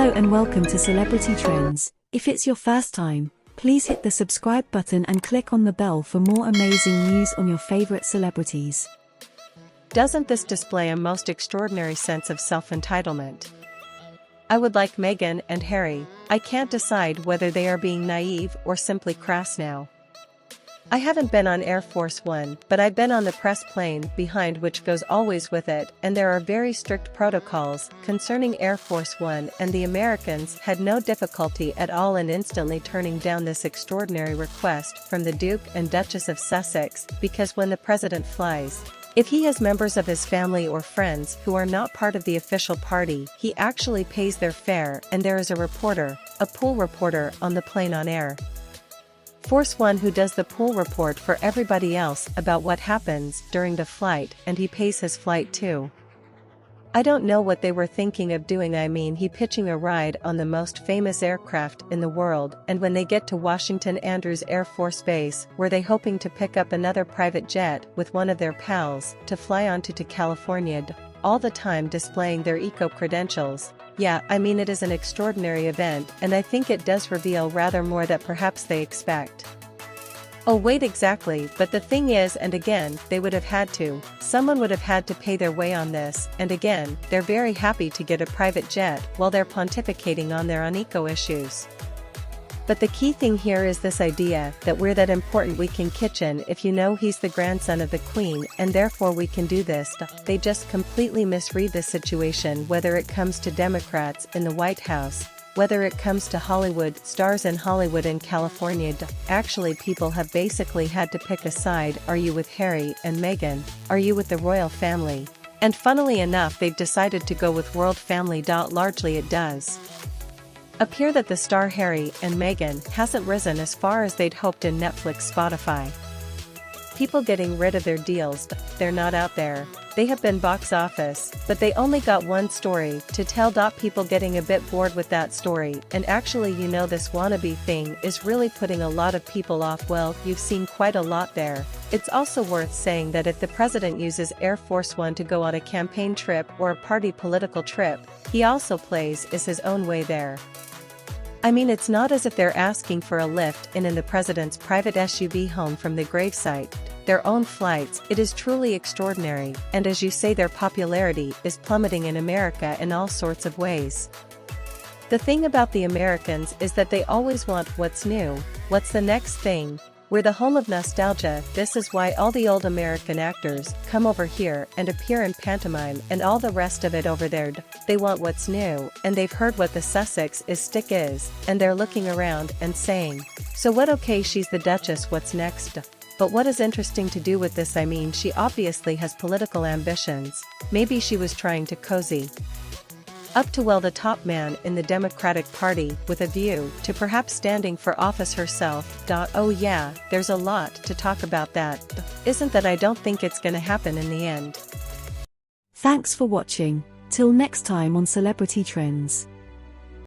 Hello and welcome to Celebrity Trends. If it's your first time, please hit the subscribe button and click on the bell for more amazing news on your favorite celebrities. Doesn't this display a most extraordinary sense of self-entitlement? I would like Meghan and Harry. I can't decide whether they are being naive or simply crass now. I haven't been on Air Force One, but I've been on the press plane behind which goes always with it, and there are very strict protocols concerning Air Force One, and the Americans had no difficulty at all in instantly turning down this extraordinary request from the Duke and Duchess of Sussex, because when the president flies, if he has members of his family or friends who are not part of the official party, he actually pays their fare, and there is a pool reporter on the plane on Air Force One who does the pool report for everybody else about what happens during the flight, and he pays his flight too. I don't know what they were thinking of doing. He pitching a ride on the most famous aircraft in the world, and when they get to Washington Andrews Air Force Base, were they hoping to pick up another private jet with one of their pals to fly onto to California, all the time displaying their eco-credentials? Yeah, it is an extraordinary event, and I think it does reveal rather more that perhaps they expect. Oh wait, exactly, but the thing is, and again, someone would have had to pay their way on this, and again, they're very happy to get a private jet while they're pontificating on their eco issues. But the key thing here is this idea that we're that important we can kitchen if he's the grandson of the Queen and therefore we can do this. They just completely misread the situation, whether it comes to Democrats in the White House, whether it comes to Hollywood stars in Hollywood and California. Actually, people have basically had to pick a side. Are you with Harry and Meghan? Are you with the royal family? And funnily enough, they've decided to go with world family. Largely it does appear that the star Harry and Meghan hasn't risen as far as they'd hoped in Netflix, Spotify. People getting rid of their deals, they're not out there. They have been box office, but they only got one story to tell. People getting a bit bored with that story, and actually this wannabe thing is really putting a lot of people off. Well, you've seen quite a lot there. It's also worth saying that if the president uses Air Force One to go on a campaign trip or a party political trip, he also plays his own way there. It's not as if they're asking for a lift in the president's private SUV home from the gravesite, their own flights. It is truly extraordinary, and as you say, their popularity is plummeting in America in all sorts of ways. The thing about the Americans is that they always want what's new, what's the next thing. We're the home of nostalgia. This is why all the old American actors come over here and appear in pantomime and all the rest of it over there. They want what's new, and they've heard what the Sussex stick is, and they're looking around and saying, so what? Okay, she's the Duchess, what's next? But what is interesting to do with this? She obviously has political ambitions. Maybe she was trying to cozy up to the top man in the Democratic Party with a view to perhaps standing for office herself. Oh yeah, there's a lot to talk about that. Isn't that? I don't think it's gonna happen in the end. Thanks for watching. Till next time on Celebrity Trends.